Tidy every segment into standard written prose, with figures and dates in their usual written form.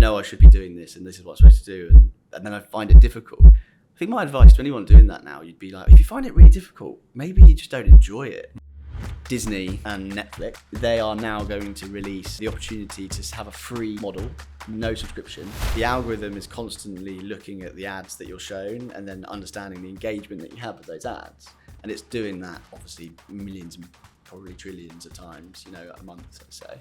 know I should be doing this and this is what I'm supposed to do, and then I find it difficult. I think my advice to anyone doing that now, you'd be like, if you find it really difficult, maybe you just don't enjoy it. Disney and Netflix, they are now going to release the opportunity to have a free model, no subscription. The algorithm is constantly looking at the ads that you're shown and then understanding the engagement that you have with those ads. And it's doing that, obviously, millions and probably trillions of times, a month, let's say.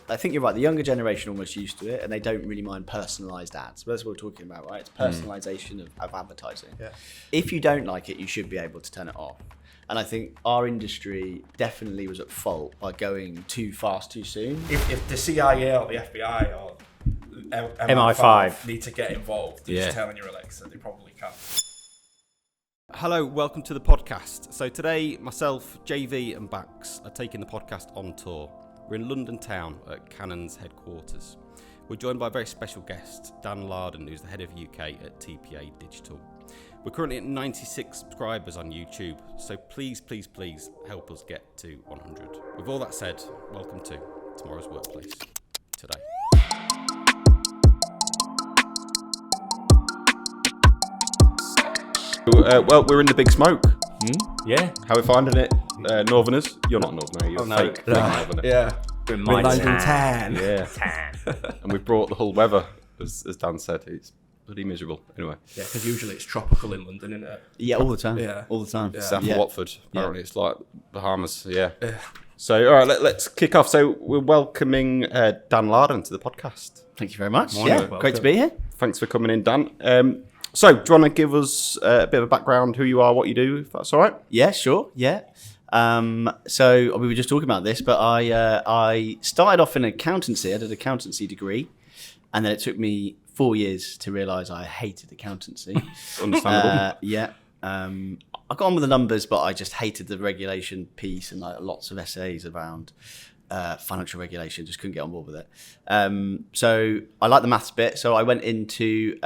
I think you're right, the younger generation are almost used to it and they don't really mind personalised ads. But that's what we're talking about, right? It's personalisation of advertising. Yeah. If you don't like it, you should be able to turn it off. And I think our industry definitely was at fault by going too fast too soon. If the CIA or the FBI or MI5 need to get involved, just telling your Alexa, they probably can. Hello, welcome to the podcast. So today, myself, JV and Bax are taking the podcast on tour. We're in London town at Canon's headquarters. We're joined by a very special guest, Dan Larden, who's the head of UK at TPA Digital. We're currently at 96 subscribers on YouTube, so please help us get to 100. With all that said, welcome to Tomorrow's Workplace today. Well, we're in the big smoke. Yeah. How are we finding it? Northerners? You're not a Northerner, you're fake Northerner. Yeah. We're London tan. Yeah. And we've brought the whole weather, as Dan said. It's bloody miserable. Anyway. Yeah, because usually it's tropical in London, isn't it? Yeah, all the time. Yeah. All the time. Yeah. South of Watford. Apparently it's like Bahamas. Yeah. So, all right, let's kick off. So we're welcoming Dan Larden to the podcast. Thank you very much. Morning. Yeah, great to be here. Thanks for coming in, Dan. So, do you want to give us a bit of a background, who you are, what you do, if that's all right? Yeah, sure. Yeah. So we were just talking about this, but I started off in accountancy. I did an accountancy degree, and then it took me 4 years to realise I hated accountancy. Understandable. I got on with the numbers, but I just hated the regulation piece and like lots of essays around financial regulation. Just couldn't get on board with it. So I like the maths bit. So I went into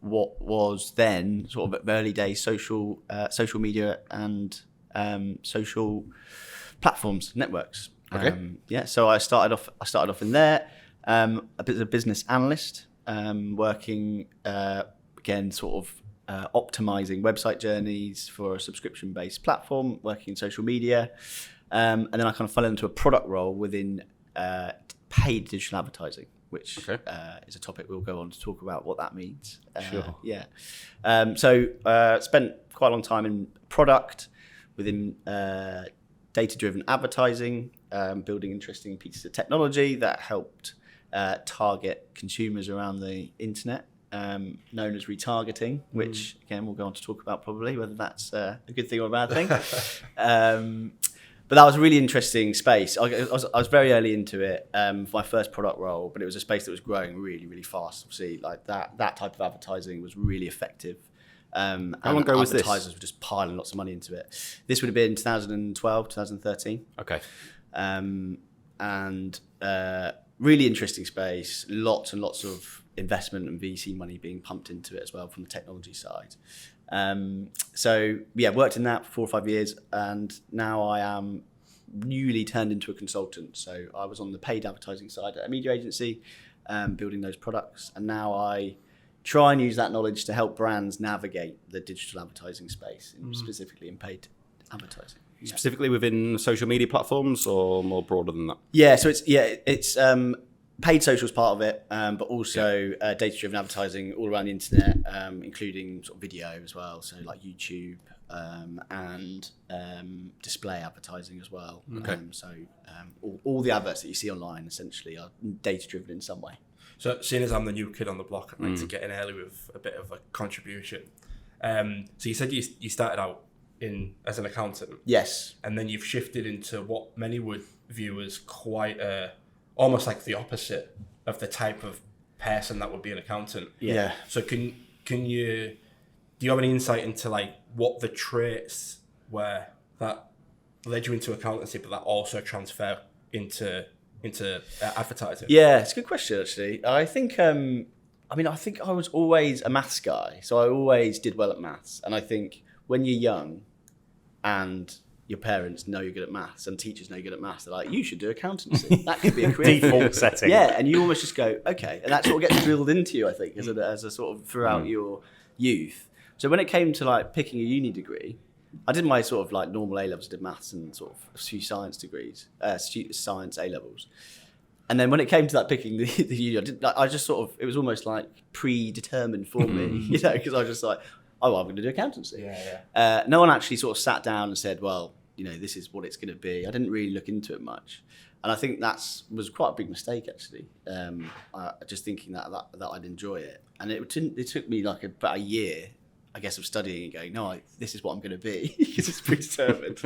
what was then sort of early days social media and social platforms, networks. Okay. So I started off in there, a bit of a business analyst, working again sort of optimizing website journeys for a subscription-based platform, working in social media, and then I kind of fell into a product role within paid digital advertising, which is a topic we'll go on to talk about what that means. Sure. Yeah. So spent quite a long time in product within data-driven advertising, building interesting pieces of technology that helped target consumers around the internet, known as retargeting, which again we'll go on to talk about probably whether that's a good thing or a bad thing. But that was a really interesting space. I was very early into it for my first product role, but it was a space that was growing really, really fast. Obviously, like that type of advertising was really effective. How long ago was this? Advertisers were just piling lots of money into it. This would have been 2012, 2013. Okay. And really interesting space. Lots and lots of investment and VC money being pumped into it as well from the technology side. Worked in that for 4 or 5 years, and now I am newly turned into a consultant. So I was on the paid advertising side at a media agency, building those products, and now I try and use that knowledge to help brands navigate the digital advertising space, specifically in paid advertising. Yeah. Specifically within social media platforms or more broader than that? Yeah, so it's paid social is part of it, but also data-driven advertising all around the internet, including sort of video as well, so like YouTube and display advertising as well. Okay. All the adverts that you see online essentially are data-driven in some way. So seeing as I'm the new kid on the block, I'd like to get in early with a bit of a contribution. So you said you started out as an accountant. Yes. And then you've shifted into what many would view as quite almost like the opposite of the type of person that would be an accountant. Yeah. So do you have any insight into like what the traits were that led you into accountancy, but that also transfer into advertising? Yeah, it's a good question actually. I think I was always a maths guy, so I always did well at maths. And I think when you're young and your parents know you're good at maths and teachers know you're good at maths. They're like, you should do accountancy. That could be a career. Default setting. Yeah, and you almost just go, okay. And that sort of gets drilled into you, I think, as a sort of throughout your youth. So when it came to like picking a uni degree, I did my sort of like normal A-levels, I did maths and sort of a few science degrees, science A-levels. And then when it came to that picking the uni, I just sort of, it was almost like predetermined for me, because I was just like, oh, well, I'm going to do accountancy. No one actually sort of sat down and said, well, this is what it's going to be. I didn't really look into it much. And I think was quite a big mistake, actually. Just thinking that I'd enjoy it. And it took me like about a year, I guess, of studying and going, no, this is what I'm going to be, because it's predetermined.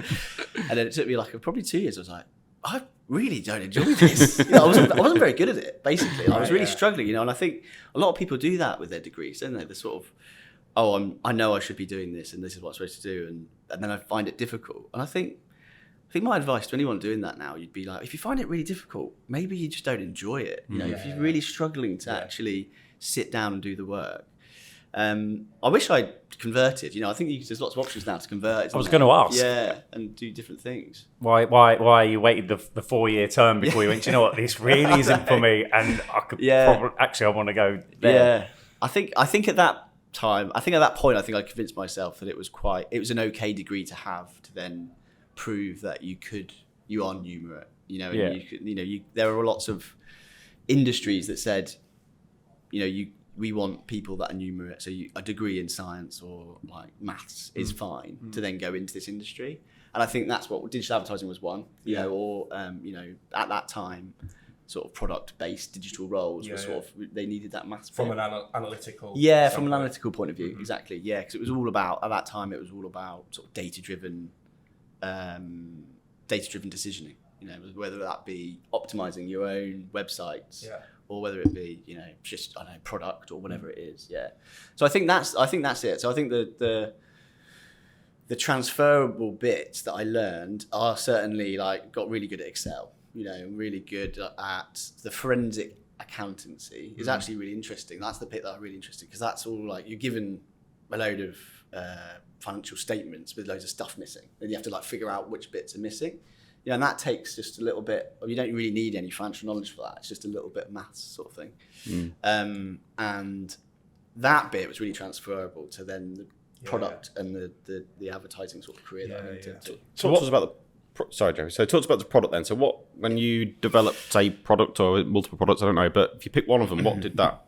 And then it took me like probably 2 years. I was like, I really don't enjoy this. I wasn't very good at it, basically. I was really struggling, and I think a lot of people do that with their degrees, don't they? They're sort of, I know I should be doing this and this is what I'm supposed to do, and then I find it difficult. And I think my advice to anyone doing that now, you'd be like, if you find it really difficult, maybe you just don't enjoy it. If you're really struggling to actually sit down and do the work. I wish I'd converted. I think there's lots of options now to convert. I was going to ask. Yeah, and do different things. Why you waited the 4-year term before you went, you know what, this really isn't for me, and I could probably, actually I want to go there. Yeah, I think at that time, at that point, I think I convinced myself that it was an okay degree to have to then prove that you are numerate, and there are lots of industries that said, we want people that are numerate, so a degree in science or like maths is fine to then go into this industry. And I think that's what digital advertising was one, or at that time, sort of product-based digital roles were sort of, they needed that maths from an analytical. Yeah, from an analytical point of view, exactly. Yeah, because it was all about, at that time, it was all about sort of data-driven decisioning. Whether that be optimizing your own websites. Yeah. Or whether it be, just product or whatever it is, So I think that's it. So I think the transferable bits that I learned are certainly got really good at Excel, really good at the forensic accountancy is actually really interesting. That's the bit that I'm really interested, because that's all you're given a load of financial statements with loads of stuff missing, and you have to figure out which bits are missing. And that takes just a little bit. You don't really need any financial knowledge for that. It's just a little bit of maths sort of thing. And that bit was really transferable to then the product and the advertising sort of career that I went into. So talk to us about sorry, Joe. So talk to us about the product then. So when you developed a product or multiple products, I don't know, but if you pick one of them, what did that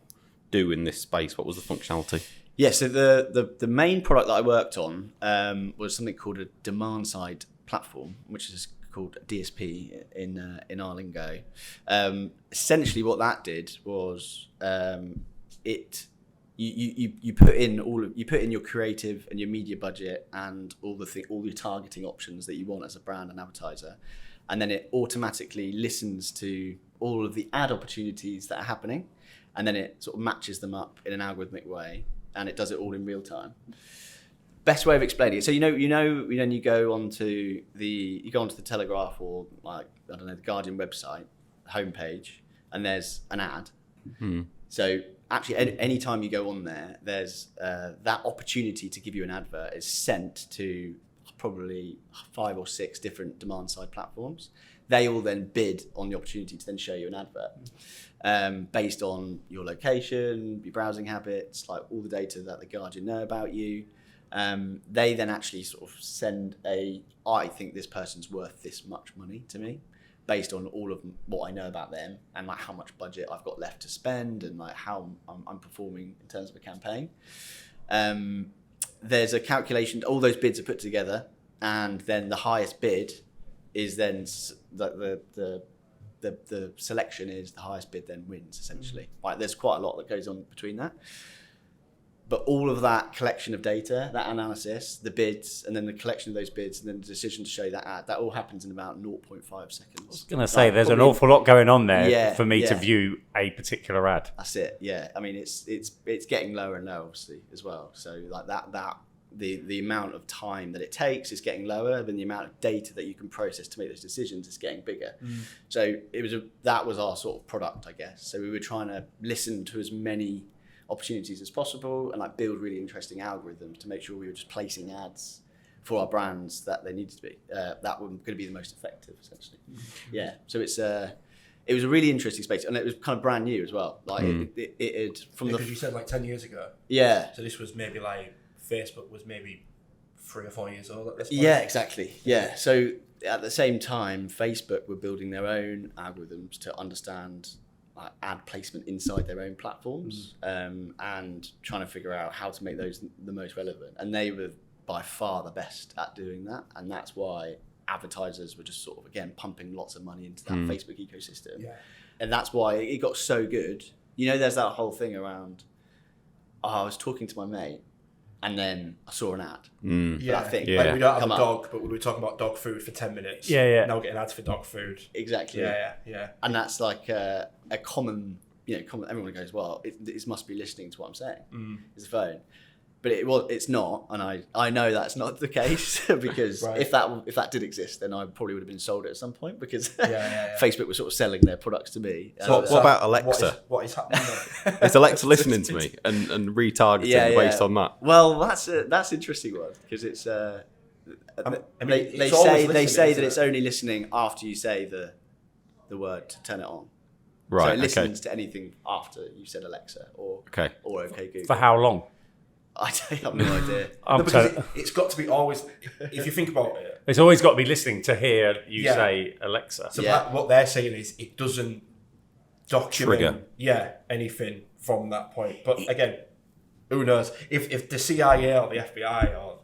do in this space? What was the functionality? Yeah, so the main product that I worked on was something called a demand side platform, which is called DSP in our lingo. Essentially, what that did was you put in your creative and your media budget and all your targeting options that you want as a brand and advertiser, and then it automatically listens to all of the ad opportunities that are happening, and then it sort of matches them up in an algorithmic way, and it does it all in real time. Best way of explaining it. So when you go onto the Telegraph or the Guardian website homepage, and there's an ad. So actually, any time you go on there, there's that opportunity to give you an advert is sent to probably 5 or 6 different demand side platforms. They all then bid on the opportunity to then show you an advert based on your location, your browsing habits, all the data that the Guardian know about you. They then actually sort of send I think this person's worth this much money to me, based on all of what I know about them and how much budget I've got left to spend and how I'm performing in terms of a campaign. There's a calculation. All those bids are put together, and then the highest bid is then the selection is the highest bid then wins, essentially. There's quite a lot that goes on between that. But all of that collection of data, that analysis, the bids, and then the collection of those bids, and then the decision to show you that ad, that all happens in about 0.5 seconds. I was going to say, there's an awful lot going on there for me to view a particular ad. That's it, yeah. I mean, it's getting lower and lower, obviously, as well. So the amount of time that it takes is getting lower, then the amount of data that you can process to make those decisions is getting bigger. So that was our sort of product, I guess. So we were trying to listen to as many opportunities as possible and build really interesting algorithms to make sure we were just placing ads for our brands that they needed to be. That were going to be the most effective, essentially. Yeah. So it was a really interesting space, and it was kind of brand new as well. Like it had from because you said like 10 years ago. Yeah. So this was maybe like Facebook was maybe 3 or 4 years old at this point. Yeah, exactly. Yeah. So at the same time, Facebook were building their own algorithms to understand ad placement inside their own platforms, and trying to figure out how to make those the most relevant. And they were by far the best at doing that, and that's why advertisers were just sort of again pumping lots of money into that Facebook ecosystem. Yeah. And that's why it got so good. There's that whole thing around, I was talking to my mate and then I saw an ad. Yeah. That thing. Yeah. Like we don't have a dog, but we were talking about dog food for 10 minutes. Yeah. Now we're getting ads for dog food. Exactly. Yeah. And that's like a common, everyone goes, well, it must be listening to what I'm saying. It's a phone. But it's not, and I know that's not the case because right. if that did exist, then I probably would have been sold it at some point because yeah. Facebook was sort of selling their products to me. So what about Alexa? What is happening there? Is Alexa listening to me and retargeting based on that? Well, that's an interesting one because it's. They say that it's only listening after you say the word to turn it on. Right. So it listens to anything after you said Alexa or OK Google. For how long? I have no idea. It's got to be always. If you think about it, it's always got to be listening to hear you say Alexa. So what they're saying is it doesn't document anything from that point. But again, who knows? If the CIA or the FBI or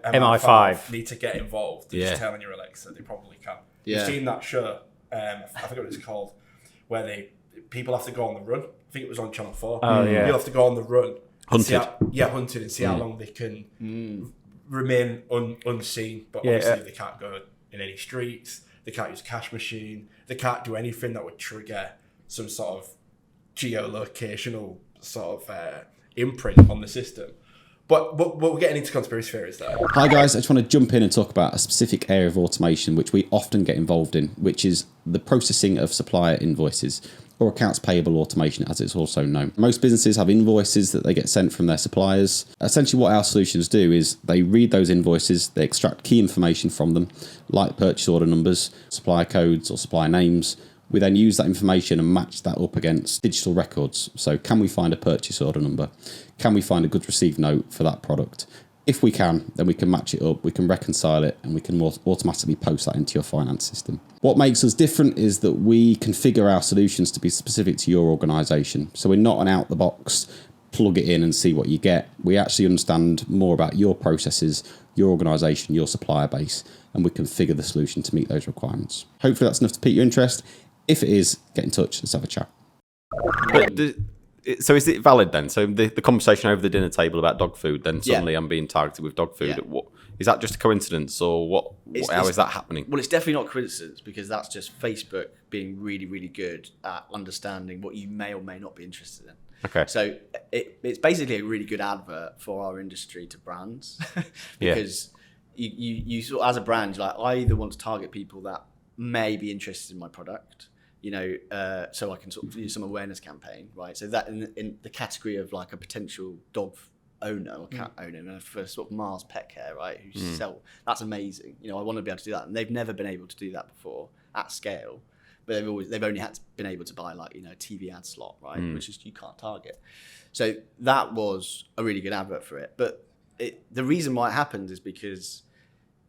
MI5 need to get involved, just telling your Alexa, they probably can. Yeah. You've seen that show? I forget what it's called, where people have to go on the run. I think it was on Channel 4. Oh yeah. You'll have to go on the run. Hunted. Hunted and see how long they can remain unseen. But obviously they can't go in any streets. They can't use a cash machine. They can't do anything that would trigger some sort of geolocational sort of imprint on the system. But we're getting into conspiracy theories there. Hi guys, I just want to jump in and talk about a specific area of automation which we often get involved in, which is the processing of supplier invoices, or accounts payable automation as it's also known. Most businesses have invoices that they get sent from their suppliers. Essentially what our solutions do is they read those invoices, they extract key information from them, like purchase order numbers, supplier codes or supplier names. We then use that information and match that up against digital records. So can we find a purchase order number? Can we find a goods received note for that product? If we can, then we can match it up, we can reconcile it, and we can automatically post that into your finance system. What makes us different is that we configure our solutions to be specific to your organisation. So we're not an out-the-box, plug it in and see what you get. We actually understand more about your processes, your organisation, your supplier base, and we configure the solution to meet those requirements. Hopefully that's enough to pique your interest. If it is, get in touch, let's have a chat. But so is it valid then? So the conversation over the dinner table about dog food, then suddenly I'm being targeted with dog food. Yeah. What, is that just a coincidence, or how is that happening? Well, it's definitely not coincidence because that's just Facebook being really, really good at understanding what you may or may not be interested in. Okay. So it's basically a really good advert for our industry to brands because you sort of, as a brand, you're like, I either want to target people that may be interested in my product, so I can sort of use some awareness campaign, right? So that in the category of like a potential dog owner or cat owner, and for sort of Mars Pet Care, right? Who sell, that's amazing. I want to be able to do that, and they've never been able to do that before at scale. But they've only been able to buy like a TV ad slot, right? Which is you can't target. So that was a really good advert for it. But the reason why it happens is because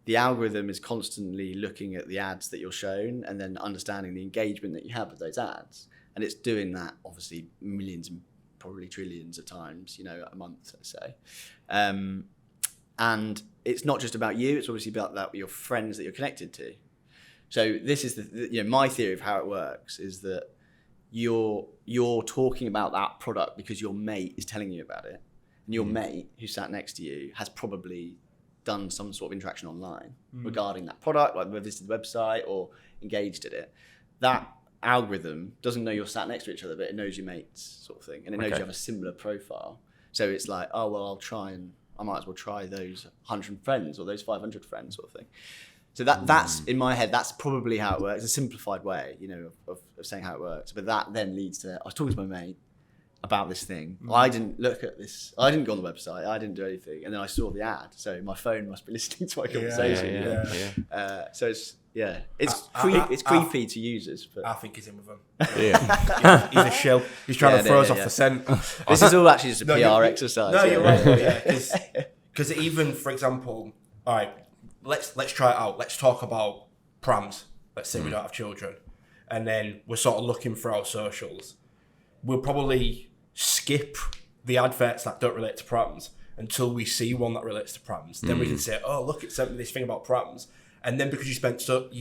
the algorithm is constantly looking at the ads that you're shown and then understanding the engagement that you have with those ads. And it's doing that obviously millions and probably trillions of times, a month, let's say. And it's not just about you, it's obviously about that with your friends that you're connected to. So this is my theory of how it works is that you're talking about that product because your mate is telling you about it. And your mate who sat next to you has probably done some sort of interaction online regarding that product, like visited the website or engaged in it. That algorithm doesn't know you're sat next to each other, but it knows your mates sort of thing. And it knows you have a similar profile. So it's like, oh, well, I might as well try those 100 friends or those 500 friends sort of thing. So that's in my head, that's probably how it works. A simplified way, of saying how it works. But that then leads to, I was talking to my mate, about this thing. I didn't look at this. I didn't go on the website. I didn't do anything. And then I saw the ad. So my phone must be listening to my conversation. So it's creepy to users. But I think he's in with them. Yeah. He's a shill. He's trying to throw us off the scent. This is all actually just a PR exercise. No, you're right. Because even, for example, all right, let's try it out. Let's talk about prams. Let's say we don't have children. And then we're sort of looking for our socials. We'll probably skip the adverts that don't relate to prams until we see one that relates to prams. Then we can say, oh, look, it sent me this thing about prams. And then because you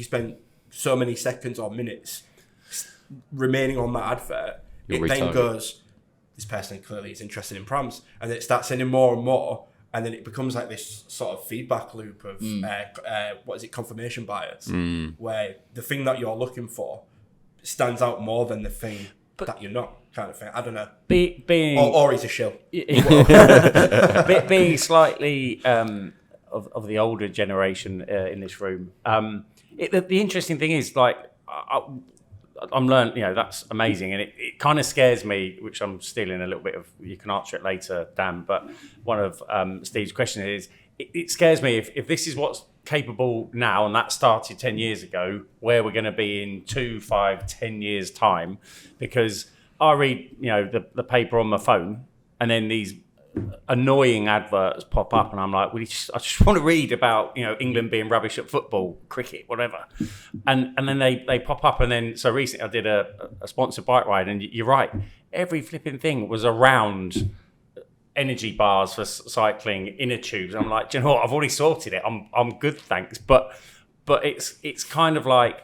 spent so many seconds or minutes remaining on that advert, then goes, this person clearly is interested in prams. And then it starts sending more and more. And then it becomes like this sort of feedback loop of, confirmation bias, where the thing that you're looking for stands out more than the thing that you're not, kind of thing. I don't know. Or he's a shill. Being slightly of the older generation in this room, the interesting thing is, like, I'm learning, that's amazing. And it kind of scares me, which I'm stealing a little bit of, you can answer it later, Dan, but one of Steve's questions is, it scares me if this is what's capable now, and that started 10 years ago, where we're going to be in 2, 5, 10 years time, because I read, the paper on my phone, and then these annoying adverts pop up, and I'm like, I just want to read about, England being rubbish at football, cricket, whatever. And then they pop up, and then, so recently I did a sponsored bike ride, and you're right, every flipping thing was around energy bars for cycling, inner tubes. I'm like, do you know what? I've already sorted it. I'm good, thanks. But it's kind of like,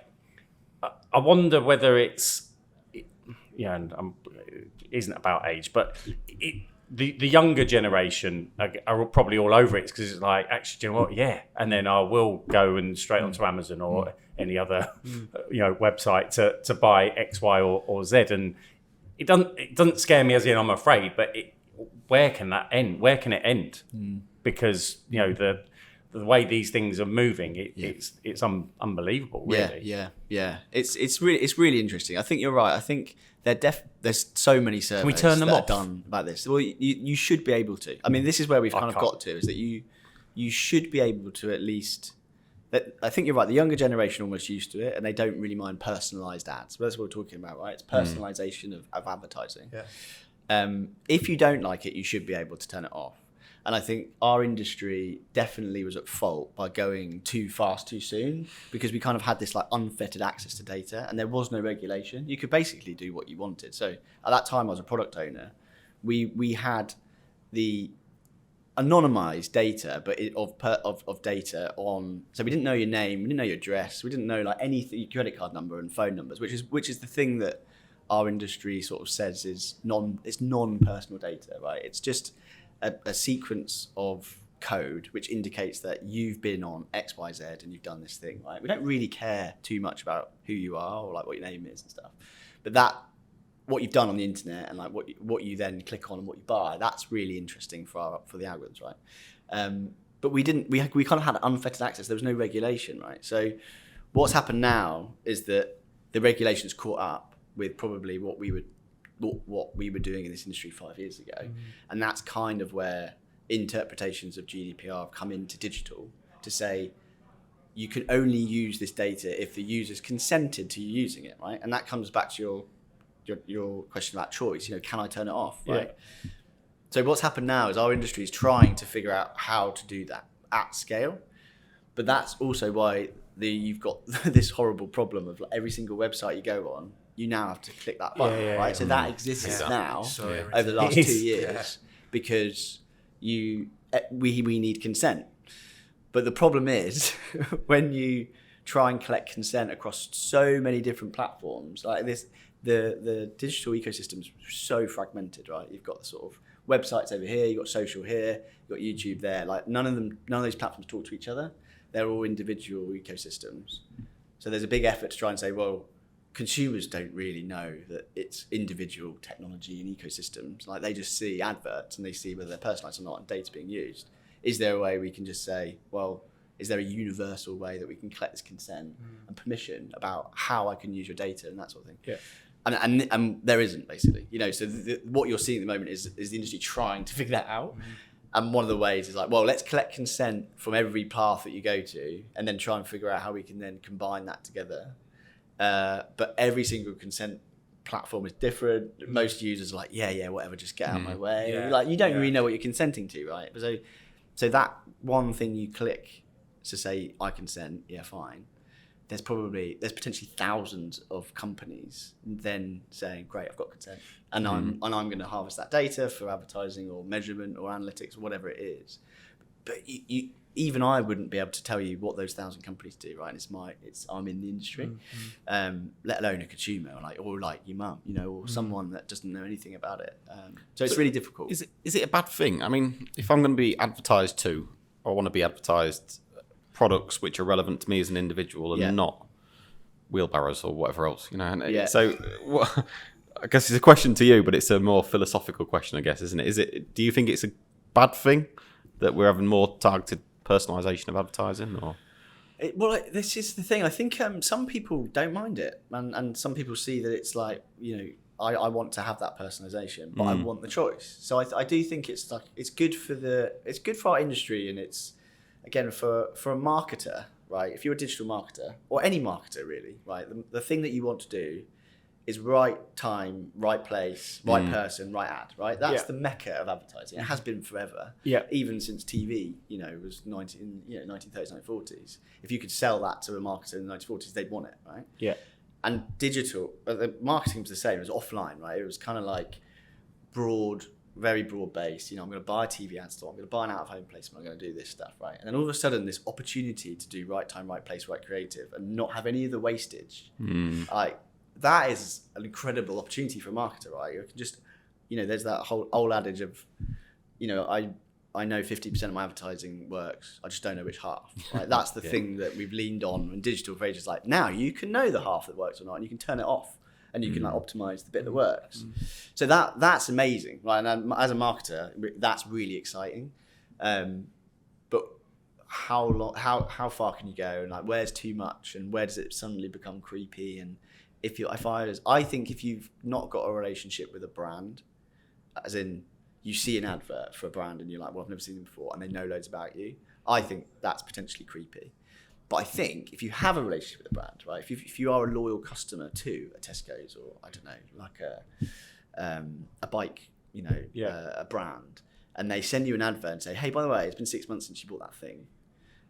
I wonder whether it's, and it isn't about age, but the younger generation are probably all over it, because it's like, actually, do you know what? Yeah. And then I will go and straight onto Amazon or any other website to buy X, Y, or Z. And it doesn't scare me, as in I'm afraid, but where can that end? Where can it end? Because the way these things are moving, it's unbelievable, really. Yeah. It's really interesting. I think you're right. I think there's so many surveys Can we turn them that off? are done about this. Well, you should be able to. I mean, this is where we've kind of got to, is that you should be able to at least. I think you're right. The younger generation are almost used to it, and they don't really mind personalised ads. But that's what we're talking about, right? It's personalisation of advertising. Yeah. If you don't like it, you should be able to turn it off. And I think our industry definitely was at fault by going too fast too soon, because we kind of had this like unfettered access to data, and there was no regulation. You could basically do what you wanted. So at that time, I was a product owner. We had the anonymized data, but of data on. So we didn't know your name, we didn't know your address, we didn't know like anything, your credit card number and phone numbers, which is the thing that our industry sort of says is non-personal data, right? It's just a sequence of code which indicates that you've been on XYZ and you've done this thing, right? We don't really care too much about who you are or like what your name is and stuff, but what you've done on the internet and like what you then click on and what you buy, that's really interesting for the algorithms, right? But we kind of had unfettered access. There was no regulation, right? So what's happened now is that the regulation's caught up with probably what we were doing in this industry 5 years ago. And that's kind of where interpretations of GDPR have come into digital to say you can only use this data if the user's consented to you using it, right? And that comes back to your question about choice. Can I turn it off, right? Yeah. So what's happened now is our industry is trying to figure out how to do that at scale. But that's also why you've got this horrible problem of like every single website you go on, you now have to click that button, right? So that exists now over the last 2 years because we need consent. But the problem is when you try and collect consent across so many different platforms like this, the digital ecosystem is so fragmented, right? You've got the sort of websites over here, you've got social here, you've got YouTube there. Like none of those platforms talk to each other. They're all individual ecosystems. So there's a big effort to try and say, well, consumers don't really know that it's individual technology and ecosystems. Like they just see adverts and they see whether they're personalized or not and data being used. Is there a way we can just say, well, is there a universal way that we can collect this consent and permission about how I can use your data and that sort of thing? Yeah. and there isn't, basically, so what you're seeing at the moment is the industry trying to figure that out. And one of the ways is like, well, let's collect consent from every path that you go to and then try and figure out how we can then combine that together. But every single consent platform is different. Most users are like, yeah, whatever, just get out of my way. Yeah. Like, you don't really know what you're consenting to, right? So that one thing you click to say, I consent, yeah, fine. There's potentially thousands of companies then saying, great, I've got consent. And I'm going to harvest that data for advertising or measurement or analytics or whatever it is. But even I wouldn't be able to tell you what those 1,000 companies do, right? I'm in the industry, let alone a consumer or like your mum, or someone that doesn't know anything about it. So it's really difficult. Is it a bad thing? I mean, if I'm going to be advertised to, I want to be advertised products which are relevant to me as an individual and not wheelbarrows or whatever else, And so, I guess it's a question to you, but it's a more philosophical question, I guess, isn't it? Do you think it's a bad thing that we're having more targeted personalisation of advertising, or? This is the thing. I think some people don't mind it, and some people see that it's like, I want to have that personalisation, but I want the choice. So I do think it's good for our industry, and it's, again, for a marketer, right? If you're a digital marketer, or any marketer really, right? The thing that you want to do is right time, right place, right person, right ad, right? That's the mecca of advertising. It has been forever. Yeah. Even since TV, was 1930s, 1940s. If you could sell that to a marketer in the 1940s, they'd want it, right? Yeah. And digital, the marketing was the same. It was offline, right? It was kind of like very broad based. I'm going to buy a TV ad store. I'm going to buy an out-of-home placement. I'm going to do this stuff, right? And then all of a sudden, this opportunity to do right time, right place, right creative, and not have any of the wastage, that is an incredible opportunity for a marketer, right? You can just, there's that whole old adage of, I know 50% of my advertising works. I just don't know which half. Right? That's the thing that we've leaned on in digital for ages. Like, now you can know the half that works or not, and you can turn it off. And you can optimize the bit that works. So that's amazing, right? And as a marketer, that's really exciting. But how far can you go? And where's too much? And where does it suddenly become creepy? And I think if you've not got a relationship with a brand, as in you see an advert for a brand and you're like, well, I've never seen them before, and they know loads about you, I think that's potentially creepy. But I think if you have a relationship with a brand, right? If you are a loyal customer to a Tesco's or, I don't know, like a bike, a brand, and they send you an advert and say, hey, by the way, it's been 6 months since you bought that thing.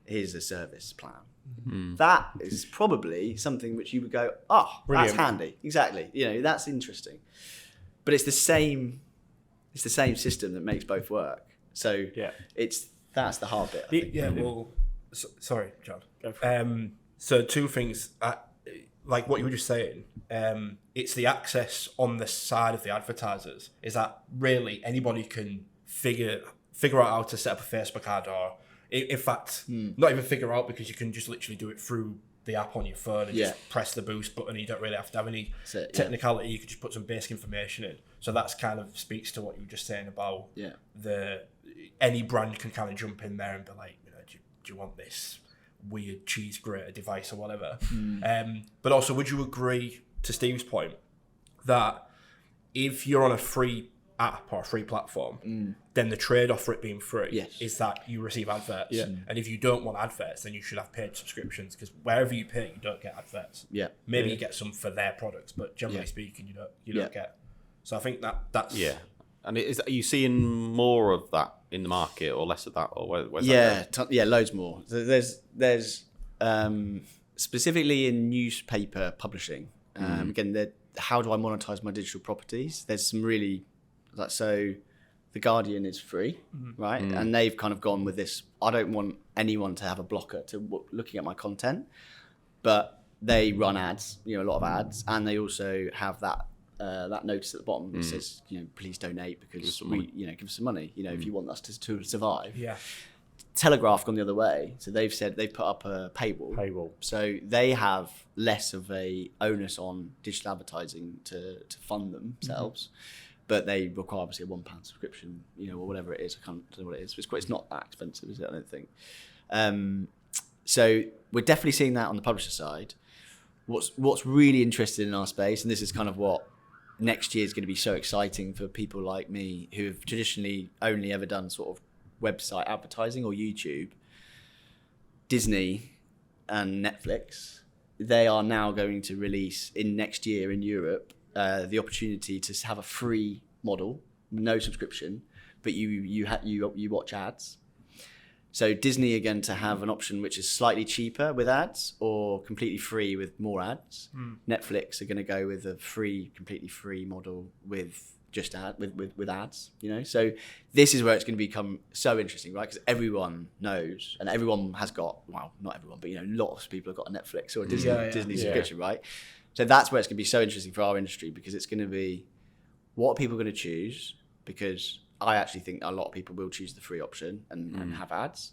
Here's a service plan. That is probably something which you would go, brilliant. That's handy. Exactly. That's interesting. But it's the same system that makes both work. So that's the hard bit, I think. Sorry, John. So two things, like what you were just saying, it's the access on the side of the advertisers, is that really anybody can figure out how to set up a Facebook ad, or in fact, not even figure out, because you can just literally do it through the app on your phone and just press the boost button. You don't really have to have any technicality. You can just put some basic information in. So that's kind of speaks to what you were just saying about any brand can kind of jump in there and be like, do you want this weird cheese grater device or whatever? But also, would you agree to Steve's point that if you're on a free app or a free platform, then the trade-off for it being free is that you receive adverts. And if you don't want adverts, then you should have paid subscriptions, because wherever you pay, you don't get adverts. Maybe you get some for their products, but generally speaking, you don't get. So I think that's And are you seeing more of that in the market, or less of that, or where's that going? Loads more. So there's specifically in newspaper publishing. Again, how do I monetize my digital properties? There's some really so The Guardian is free, right? And they've kind of gone with this. I don't want anyone to have a blocker to looking at my content, but they run ads, a lot of ads, and they also have that notice at the bottom that says, please donate, because give us some money, if you want us to survive. Telegraph gone the other way, so they've said they've put up a paywall, so they have less of a onus on digital advertising to fund themselves, but they require obviously a £1 subscription, or whatever it is. I can't know what it is. It's not that expensive, is it? I don't think. So we're definitely seeing that on the publisher side. what's really interesting in our space, and this is kind of what next year is going to be so exciting for people like me who have traditionally only ever done sort of website advertising or YouTube. Disney and Netflix, they are now going to release in next year in Europe the opportunity to have a free model, no subscription, but you watch ads. So Disney are going to have an option which is slightly cheaper with ads or completely free with more ads. Netflix are going to go with a completely free model with just with ads, So this is where it's going to become so interesting, right? Because everyone knows, and everyone has got, well, not everyone, but lots of people have got a Netflix or a Disney subscription, right? So that's where it's going to be so interesting for our industry, because it's going to be, what are people going to choose? Because I actually think a lot of people will choose the free option and have ads.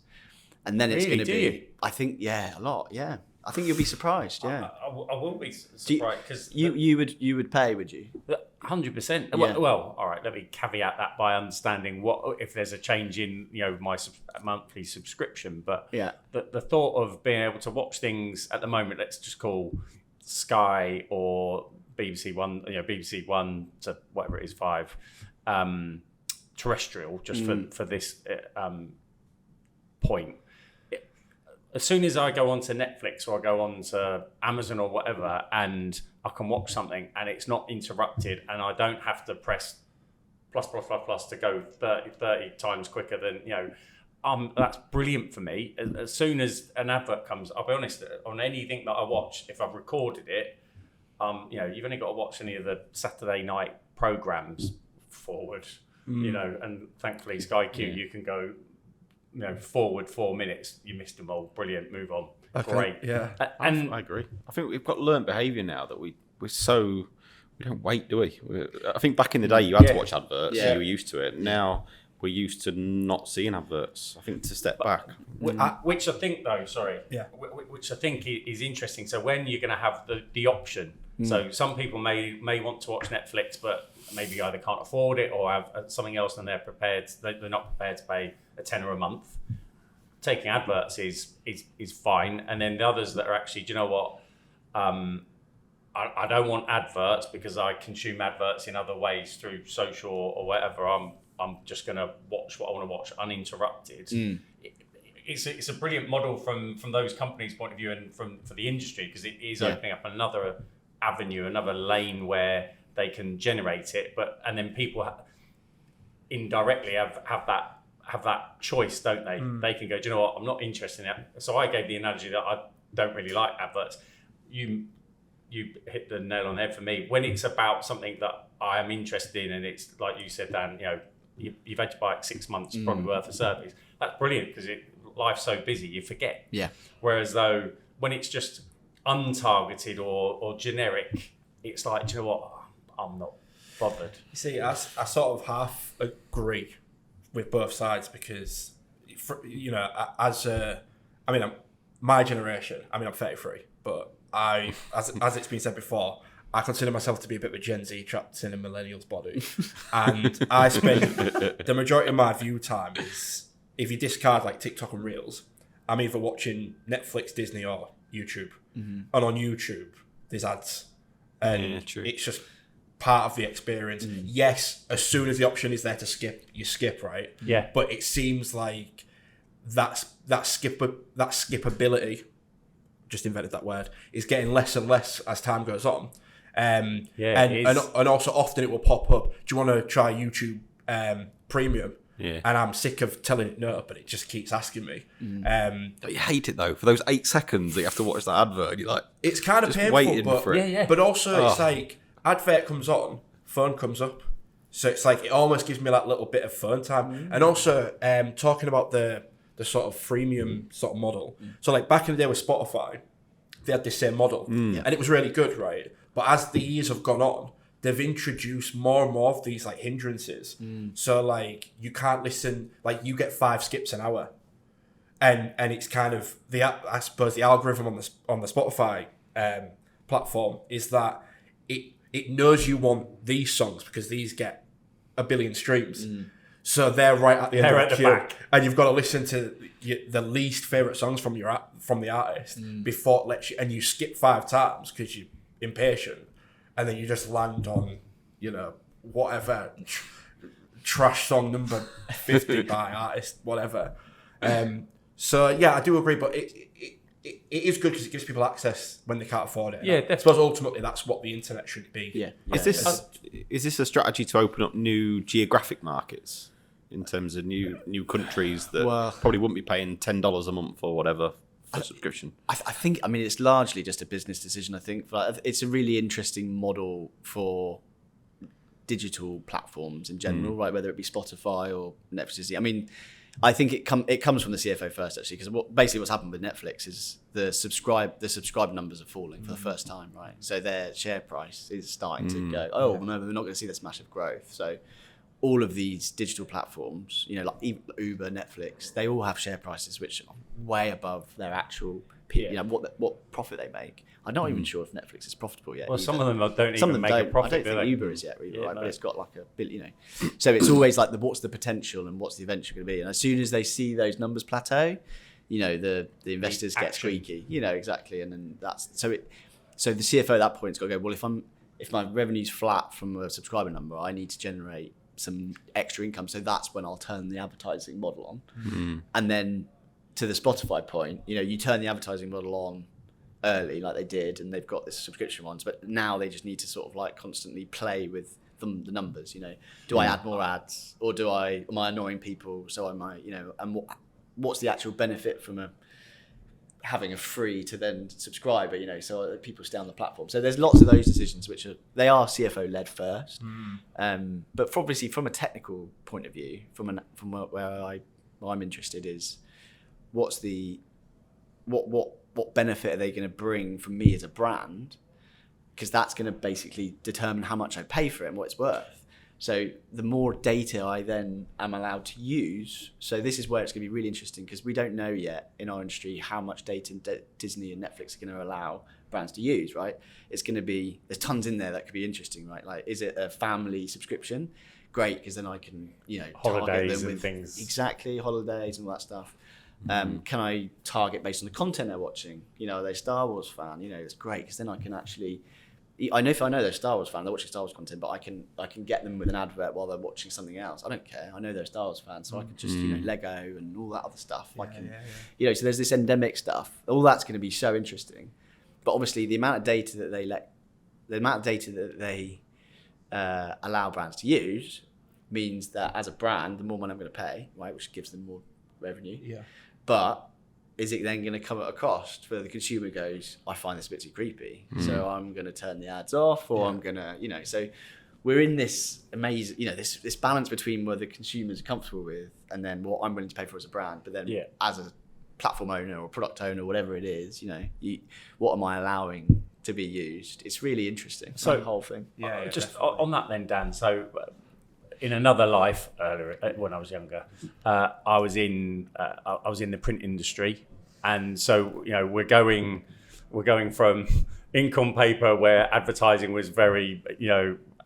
And then it's Really? going to be, I think, a lot, yeah. I think you'll be surprised, yeah. I will be surprised because you would pay, would you? 100%. Yeah. Well, all right. Let me caveat that by understanding what if there's a change in my monthly subscription. But the thought of being able to watch things at the moment, let's just call Sky or BBC One, BBC One to whatever it is, 5, terrestrial, just for this point. As soon as I go onto Netflix or I go onto Amazon or whatever, and I can watch something and it's not interrupted, and I don't have to press plus to go 30 times quicker than, that's brilliant for me. As soon as an advert comes, I'll be honest, on anything that I watch, if I've recorded it, you've only got to watch any of the Saturday night programs forward, and thankfully Sky Q, you can go, forward 4 minutes, you missed them all, brilliant, move on. Okay. Great. Yeah. And I agree. I think we've got learned behaviour now that we don't wait, do we? I think back in the day you had to watch adverts, so you were used to it. Now we're used to not seeing adverts. I think to step back. Which I think, though, which I think is interesting. So when you're going to have the option, so some people may want to watch Netflix, but maybe either can't afford it or have something else, and they're not prepared to pay a tenner a month. Taking adverts is fine, and then the others that are actually, do you know what? I don't want adverts because I consume adverts in other ways through social or whatever. I'm just going to watch what I want to watch uninterrupted. It's a brilliant model from those companies' point of view and for the industry, because it is opening up another avenue, another lane where they can generate it, and then people indirectly have that choice, don't they? They can go, do you know what? I'm not interested in that. So I gave the analogy that I don't really like adverts. You hit the nail on the head for me. When it's about something that I am interested in, and it's like you said, Dan, you've had to buy it 6 months probably worth of service. That's brilliant, because life's so busy, you forget. Yeah. Whereas though, when it's just untargeted or generic, it's like, do you know what? I'm not bothered. You see, I sort of half agree with both sides, because, my generation, I'm 33, but as it's been said before, I consider myself to be a bit of a Gen Z trapped in a millennial's body. And I spend the majority of my view time is, if you discard like TikTok and Reels, I'm either watching Netflix, Disney or YouTube. And on YouTube, there's ads. And it's just part of the experience. Yes, as soon as the option is there to skip, you skip, right? Yeah. But it seems like that skippability, just invented that word, is getting less and less as time goes on. And also often it will pop up, do you want to try YouTube Premium? Yeah. And I'm sick of telling it no, but it just keeps asking me. Don't you hate it though? For those 8 seconds that you have to watch that advert, and you're like, it's kind of painful, but also it's like, advert comes on, phone comes up. So it's like, it almost gives me that little bit of phone time. And also talking about the sort of freemium sort of model. So like back in the day with Spotify, they had this same model and it was really good, right? But as the years have gone on, they've introduced more and more of these like hindrances. So like you can't listen, like you get 5 skips an hour. And it's kind of I suppose the algorithm on the Spotify platform is that it knows you want these songs because these get 1 billion streams. So they're right at the end They're of at the the queue, back. and you've got to listen to the least favorite songs from the artist before it lets you, and you skip 5 times because you're impatient, and then you just land on, whatever trash song number 50 by artist, whatever. So yeah, I do agree, but it is good because it gives people access when they can't afford it. Yeah, I suppose ultimately that's what the internet should be. Yeah. Is this a strategy to open up new geographic markets in terms of new countries that probably wouldn't be paying $10 a month or whatever for subscription? I think it's largely just a business decision. I think it's a really interesting model for digital platforms in general, right? Whether it be Spotify or Netflix. I mean, I think it comes from the CFO first, actually, because basically what's happened with Netflix is the subscriber numbers are falling for the first time, right? So their share price is starting to go, no, we're not going to see this massive growth. So all of these digital platforms, like Uber, Netflix, they all have share prices which are way above their actual, what profit they make. I'm not even sure if Netflix is profitable yet. Well, either. some of them don't even make a profit. I don't think they? Uber is yet, either, Yeah, right? no. But it's got like $1 billion. So it's always like what's the potential and what's the eventually going to be. And as soon as they see those numbers plateau, the investors get squeaky. Exactly. And then so the CFO at that point has got to go, well, if my revenue's flat from a subscriber number, I need to generate some extra income. So that's when I'll turn the advertising model on. And then to the Spotify point, you turn the advertising model on early like they did, and they've got this subscription ones, but now they just need to sort of like constantly play with the numbers. Do I add more ads, or am I annoying people? So am I, and what's the actual benefit from having a free to then subscriber, so that people stay on the platform. So there's lots of those decisions which they are CFO led first, but obviously from a technical point of view, from where I'm interested is what benefit are they going to bring from me as a brand, because that's going to basically determine how much I pay for it and what it's worth. So the more data I then am allowed to use, so this is where it's going to be really interesting, because we don't know yet in our industry how much data Disney and Netflix are going to allow brands to use, right? It's going to be, there's tons in there that could be interesting, right? Like, is it a family subscription? Great, because then I can, Holidays target them and with things. Exactly, holidays and all that stuff. Can I target based on the content they're watching? Are they a Star Wars fan? It's great, because then I can actually, if I know they're a Star Wars fan, they're watching Star Wars content, but I can get them with an advert while they're watching something else. I don't care. I know they're a Star Wars fan, so I can just Lego and all that other stuff. So there's this endemic stuff. All that's going to be so interesting, but obviously the amount of data that they allow brands to use means that as a brand, the more money I'm going to pay, right, which gives them more revenue. Yeah. But is it then going to come at a cost where the consumer goes, I find this a bit too creepy, so I'm going to turn the ads off, or I'm going to, so we're in this amazing, this balance between what the consumers are comfortable with and then what I'm willing to pay for as a brand, but then as a platform owner or product owner, whatever it is, what am I allowing to be used? It's really interesting. So the whole thing. Just on that then, Dan. So in another life, earlier when I was younger, I was in the print industry, and so we're going from ink on paper where advertising was very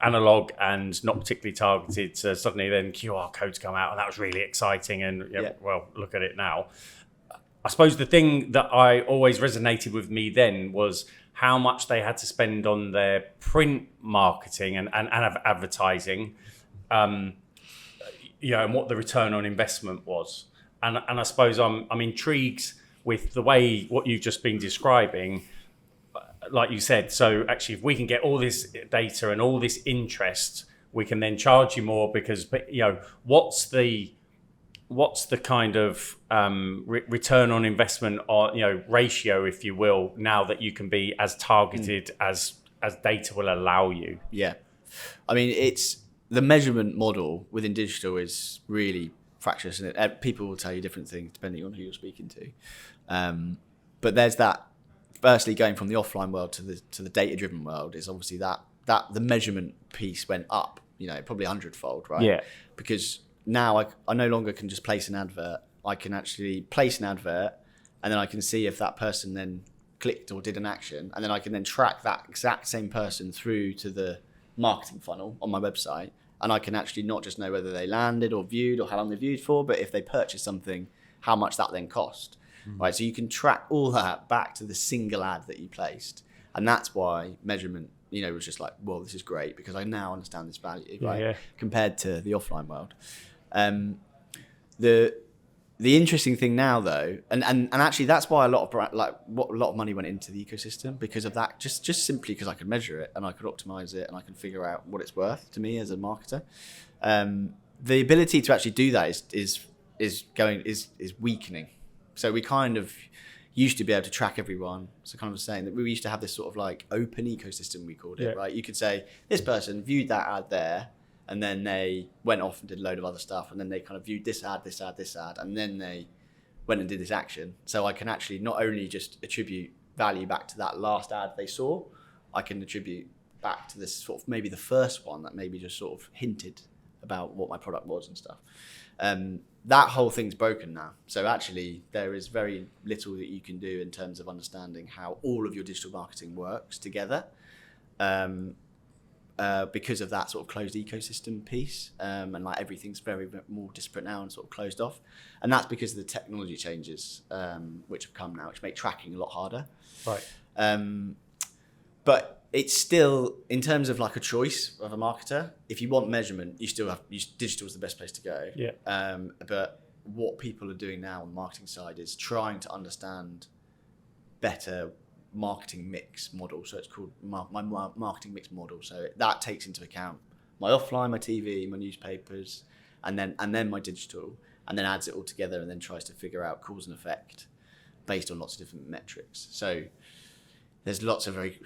analog and not particularly targeted, to suddenly then QR codes come out, and that was really exciting. And well, look at it now. I suppose the thing that I always resonated with me then was how much they had to spend on their print marketing and advertising. And what the return on investment was, and I suppose I'm intrigued with the way what you've just been describing, like you said. So actually, if we can get all this data and all this interest, we can then charge you more, because what's the kind of return on investment, or ratio, if you will, now that you can be as targeted as data will allow you? Yeah, I mean, it's the measurement model within digital is really fractious, and people will tell you different things depending on who you're speaking to. But there's that. Firstly, going from the offline world to the data-driven world is obviously that the measurement piece went up, probably 100-fold, right? Yeah. Because now I no longer can just place an advert. I can actually place an advert, and then I can see if that person then clicked or did an action, and then I can then track that exact same person through to the marketing funnel on my website, And I can actually not just know whether they landed or viewed or how long they viewed for, but if they purchased something, how much that then cost. Right, so you can track all that back to the single ad that you placed. And that's why measurement, was just like, well, this is great because I now understand this value, right? Compared to the offline world. The interesting thing now, though, and actually that's why a lot of money went into the ecosystem because of that. Just simply because I could measure it and I could optimize it and I can figure out what it's worth to me as a marketer. The ability to actually do that is weakening. So we kind of used to be able to track everyone. So kind of saying that we used to have this sort of like open ecosystem, we called it, right? You could say this person viewed that ad there, and then they went off and did a load of other stuff, and then they kind of viewed this ad, and then they went and did this action. So I can actually not only just attribute value back to that last ad they saw, I can attribute back to this sort of maybe the first one that maybe just sort of hinted about what my product was and stuff. That whole thing's broken now. So actually there is very little that you can do in terms of understanding how all of your digital marketing works together. Because of that sort of closed ecosystem piece, and like everything's very more disparate now and sort of closed off, and that's because of the technology changes which have come now, which make tracking a lot harder. Right. But it's still, in terms of like a choice of a marketer, if you want measurement, digital is the best place to go. Yeah. But what people are doing now on the marketing side is trying to understand better marketing mix model. So it's called my marketing mix model. So that takes into account my offline, my TV, my newspapers, and then my digital, and then adds it all together and then tries to figure out cause and effect based on lots of different metrics. So there's lots of very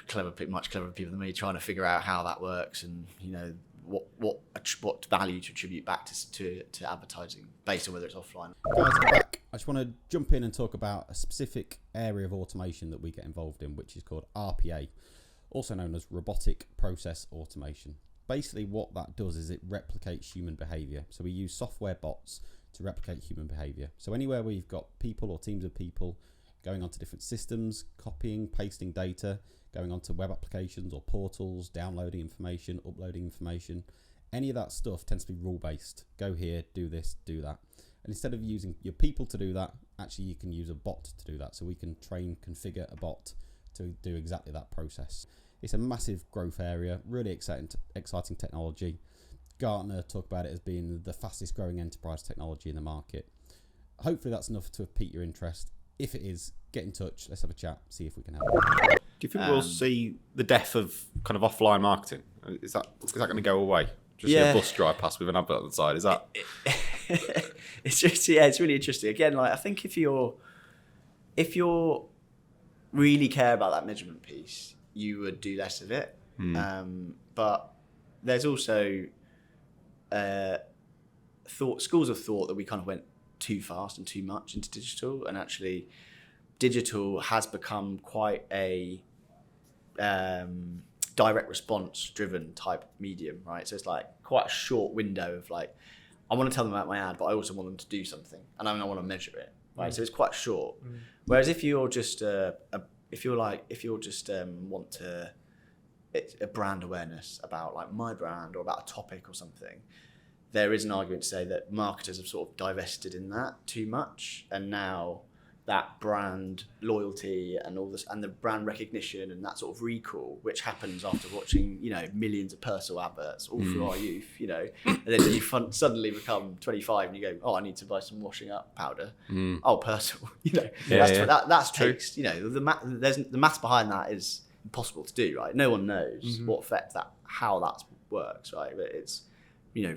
much cleverer people than me trying to figure out how that works and what value to attribute back to advertising based on whether it's offline. Guys, I'm back. I just want to jump in and talk about a specific area of automation that we get involved in, which is called RPA, also known as robotic process automation. Basically what that does is it replicates human behavior. So we use software bots to replicate human behavior. So anywhere where you've got people or teams of people going onto different systems, copying, pasting data, going onto web applications or portals, downloading information, uploading information, any of that stuff tends to be rule-based. Go here, do this, do that. And instead of using your people to do that, actually you can use a bot to do that. So we can configure a bot to do exactly that process. It's a massive growth area, really exciting technology. Gartner talk about it as being the fastest growing enterprise technology in the market. Hopefully that's enough to pique your interest. If it is, get in touch. Let's have a chat, see if we can help. Do you think we'll see the death of kind of offline marketing? Is that going to go away? Just see a bus drive past with an advert on the side. Is that? It's just it's really interesting. Again, like I think if you're really care about that measurement piece, you would do less of it. But there's also schools of thought that we kind of went too fast and too much into digital, and actually digital has become quite a direct response driven type medium, right? So it's like quite a short window of like, I want to tell them about my ad, but I also want them to do something, and I want to measure it, right? So it's quite short. Whereas if you're just want to, it's a brand awareness about like my brand or about a topic or something, there is an argument to say that marketers have sort of divested in that too much, and now that brand loyalty and all this and the brand recognition and that sort of recall, which happens after watching millions of personal adverts all through our youth, and then you suddenly become 25 and you go, oh, I need to buy some washing up powder. Oh, personal, that's takes the maths behind that is impossible to do, right? No one knows what effect how that works, right? But it's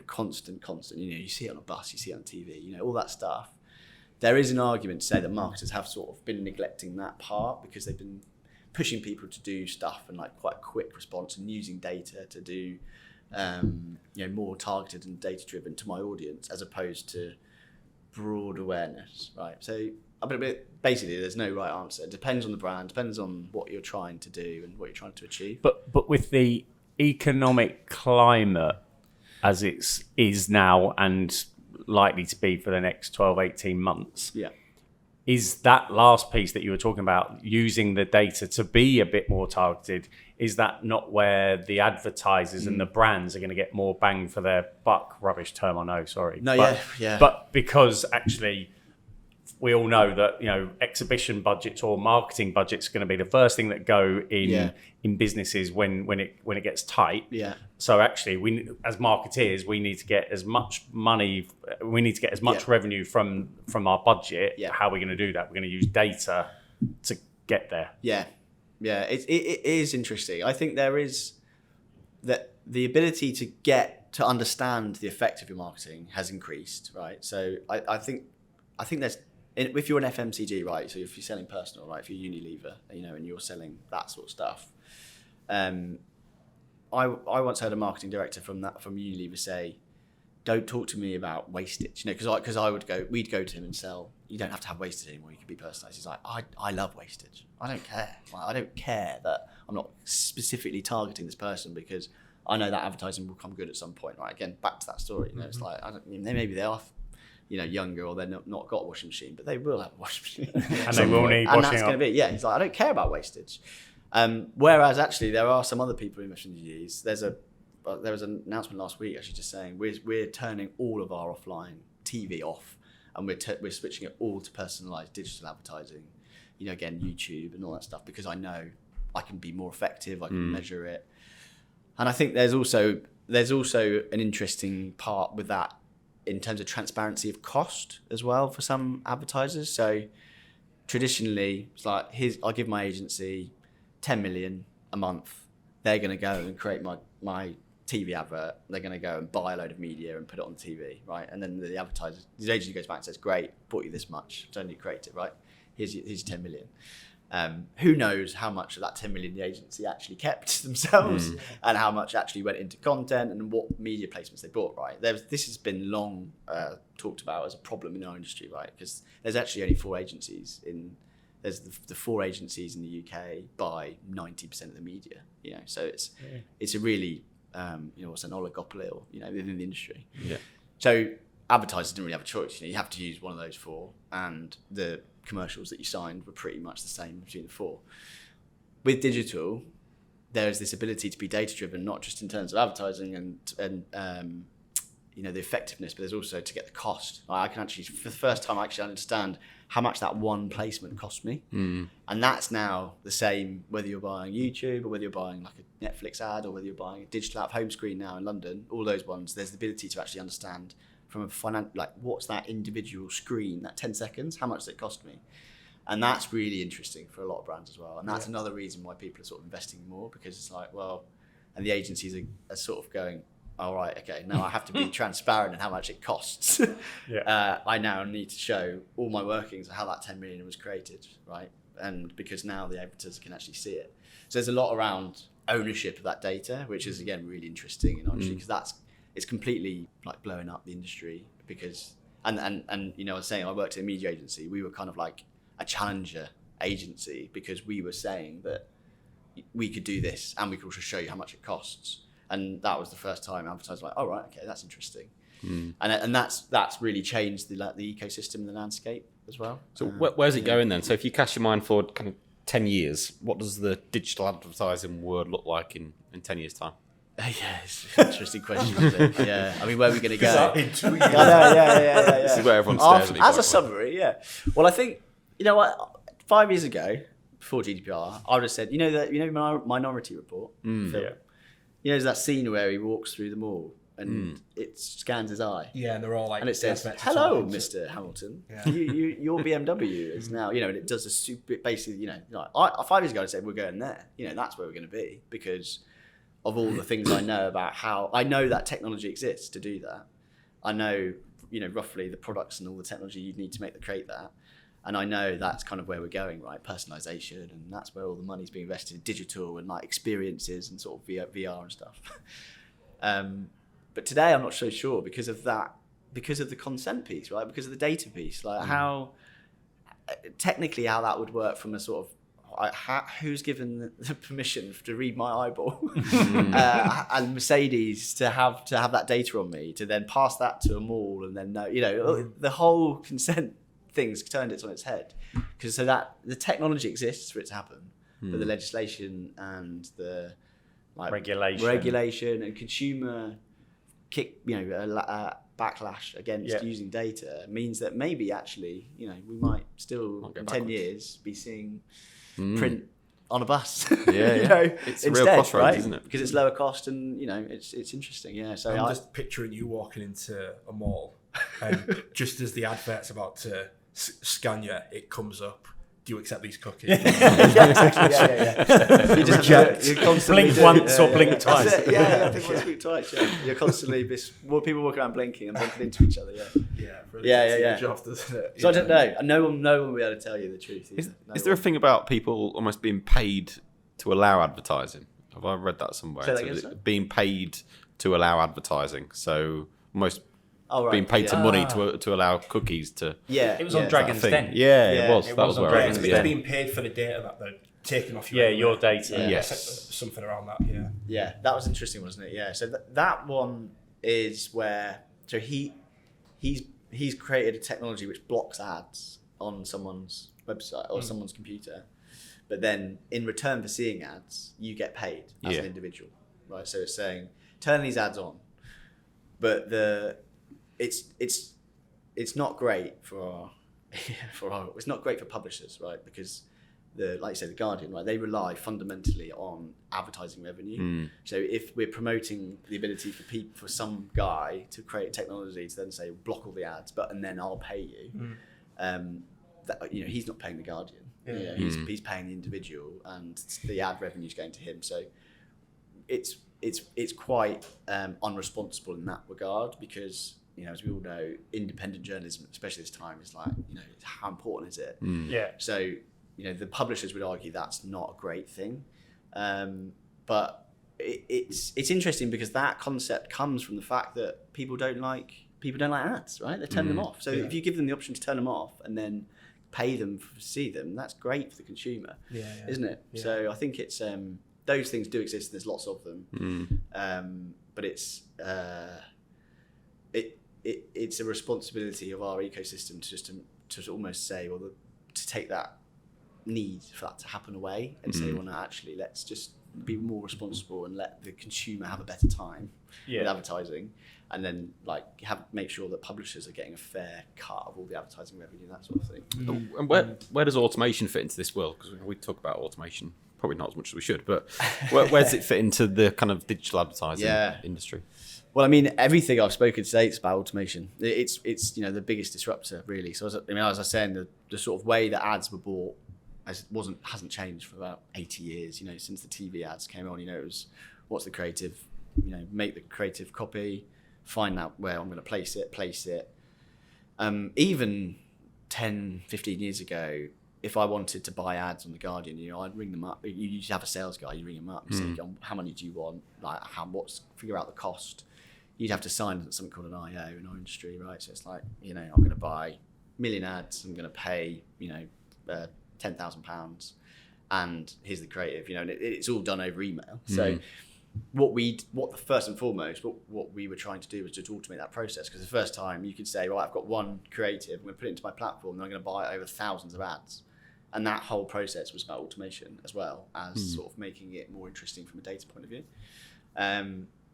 constant, you see it on a bus, you see it on TV, all that stuff. There is an argument to say that marketers have sort of been neglecting that part because they've been pushing people to do stuff and like quite a quick response and using data to do, more targeted and data driven to my audience as opposed to broad awareness, right? So basically there's no right answer. It depends on the brand, depends on what you're trying to do and what you're trying to achieve. But with the economic climate as is now and likely to be for the next 12, 18 months. Yeah. is that last piece that you were talking about, using the data to be a bit more targeted, is that not where the advertisers and the brands are going to get more bang for their buck? Rubbish term, I know, sorry. No, but, yeah. But because actually we all know that, exhibition budgets or marketing budgets are going to be the first thing that go in businesses when it gets tight. Yeah. So actually, we as marketeers, we need to get as much money, we need to get as much revenue from our budget. Yeah. How are we going to do that? We're going to use data to get there. Yeah. It is interesting. I think there is that the ability to understand the effect of your marketing has increased, right? So I think there's, if you're an FMCG, right? So if you're selling personal, right? If you're Unilever, and you're selling that sort of stuff. I once heard a marketing director from Unilever say, "Don't talk to me about wastage," because we'd go to him and sell. You don't have to have wastage anymore. You can be personalised. He's like, I love wastage. I don't care. I don't care that I'm not specifically targeting this person because I know that advertising will come good at some point, right? Again, back to that story. It's like maybe they are, younger or they're not got a washing machine, but they will have a washing machine, and they will need washing. And that's going to be He's like, I don't care about wastage. Whereas actually there are some other people in FMCGs. There was an announcement last week actually just saying we're turning all of our offline TV off, and we're switching it all to personalised digital advertising. Again, YouTube and all that stuff, because I know I can be more effective. I can measure it, and I think there's also an interesting part with that in terms of transparency of cost as well for some advertisers. So traditionally, it's like, I'll give my agency 10 million a month. They're going to go and create my TV advert. They're going to go and buy a load of media and put it on TV, right? And then the agency goes back and says, "Great, bought you this much. Don't need to create it, right? Here's 10 million." Who knows how much of that 10 million the agency actually kept themselves and how much actually went into content and what media placements they bought, right? This has been long talked about as a problem in our industry, right? Because there's actually only 4 agencies there's the 4 agencies in the UK buy 90% of the media, so it's a really, what's an oligopoly or, within the industry. Yeah. So advertisers didn't really have a choice. You have to use one of those 4, and the commercials that you signed were pretty much the same between the 4. With digital, there's this ability to be data driven, not just in terms of advertising and the effectiveness, but there's also to get the cost. I can actually, for the first time, understand how much that one placement cost me. And that's now the same whether you're buying YouTube or whether you're buying like a Netflix ad or whether you're buying a digital app home screen now in London. All those ones, there's the ability to actually understand from a what's that individual screen, that 10 seconds, how much does it cost me? And that's really interesting for a lot of brands as well. And that's another reason why people are sort of investing more, because it's like, well, and the agencies are sort of going, all right, okay, now I have to be transparent in how much it costs. I now need to show all my workings of how that 10 million was created, right? And because now the advertisers can actually see it. So there's a lot around ownership of that data, which is, again, really interesting in our industry, because it's completely like blowing up the industry. Because, and I was saying, I worked at a media agency. We were kind of like a challenger agency because we were saying that we could do this and we could also show you how much it costs. And that was the first time advertisers were like, oh, right, okay, that's interesting. And that's really changed the ecosystem and the landscape as well. So where's it going then? So if you cast your mind forward kind of 10 years, what does the digital advertising world look like in 10 years' time? Yeah, it's an interesting question, isn't it? Yeah, I mean, where are we going to go? In 2 years. Yeah. This is where everyone stares at me. As a summary, yeah. Well, I think, what, 5 years ago, before GDPR, I would have said, Minority Report film? Yeah. There's that scene where he walks through the mall and it scans his eye. Yeah, and they're all like, and it says, "Hello, Mr. Hamilton. Yeah. Your BMW is now," and it does a super, basically, 5 years ago I said, we're going there. That's where we're going to be because of all the things I know about how, I know that technology exists to do that. I know, roughly the products and all the technology you need to create that. And I know that's kind of where we're going, right? Personalisation, and that's where all the money's being invested in digital and like experiences and sort of VR and stuff. But today I'm not so sure because of the consent piece, right? Because of the data piece, like how that would work from a sort of who's given the permission to read my eyeball, and Mercedes to have that data on me to then pass that to a mall and then know, the whole consent things turned it on its head, because so that the technology exists for it to happen, but the legislation and the regulation and consumer backlash against using data means that maybe actually, we might still in 10 years be seeing print on a bus. It's a real instead, crossroads, right? isn't it? Because it's lower cost and it's interesting. So I'm just picturing you walking into a mall, and just as the advert's about to scan you, it comes up. Do you accept these cookies? You constantly blink once or blink twice. Blink once, blink twice. Yeah. You're constantly more people walking around blinking and bumping into each other. Really gets you off, doesn't it? So I don't know. No one will be able to tell you the truth. Is there a thing about people almost being paid to allow advertising? Have I read that somewhere? Say that again, sorry? Being paid to allow advertising. So almost being paid yeah. money to allow cookies to. It was on Dragon's Den. It was. It That was was on where I Dragon's was. Den. It's being paid for the data that they're taking off you. Your data. Yes. Something around that. Yeah, that was interesting, wasn't it? Yeah. So that one is where he's created a technology which blocks ads on someone's website or someone's computer, but then in return for seeing ads, you get paid as an individual, right? So it's saying turn these ads on, but it's not great for it's not great for publishers, right? Because like you said, the Guardian, right? They rely fundamentally on advertising revenue. So if we're promoting the ability for some guy to create technology to then say block all the ads, and then I'll pay you, he's not paying the Guardian. He's paying the individual, and the ad revenue is going to him. So it's quite unresponsible in that regard, because as we all know, independent journalism, especially this time, is like, how important is it? So the publishers would argue that's not a great thing, but it's interesting because that concept comes from the fact that people don't like ads, right? They turn them off. So if you give them the option to turn them off and then pay them to see them, that's great for the consumer, isn't it? So I think it's those things do exist. There's lots of them, but it's a responsibility of our ecosystem to almost say, to take that need for that to happen away and say, well, no, actually, let's just be more responsible and let the consumer have a better time with advertising, and then make sure that publishers are getting a fair cut of all the advertising revenue, that sort of thing. And where does automation fit into this world? Because we talk about automation, probably not as much as we should, but where does it fit into the kind of digital advertising industry? Well, I mean, everything I've spoken today is about automation. It's the biggest disruptor, really. So as I was saying, the sort of way that ads were bought hasn't changed for about 80 years. Since the TV ads came on, it was what's the creative, make the creative copy, find out where I'm going to place it. Even 10, 15 years ago, if I wanted to buy ads on the Guardian, I'd ring them up. You used to have a sales guy. You ring them up. You say, how many do you want? Figure out the cost. You'd have to sign something called an IO in our industry, right? So it's like, I'm going to buy 1 million ads. I'm going to pay, £10,000, and here's the creative, and it's all done over email. So first and foremost, what we were trying to do was just automate that process, because the first time you could say, I've got one creative, I'm going to put it into my platform, and I'm going to buy over thousands of ads. And that whole process was about automation as well as sort of making it more interesting from a data point of view.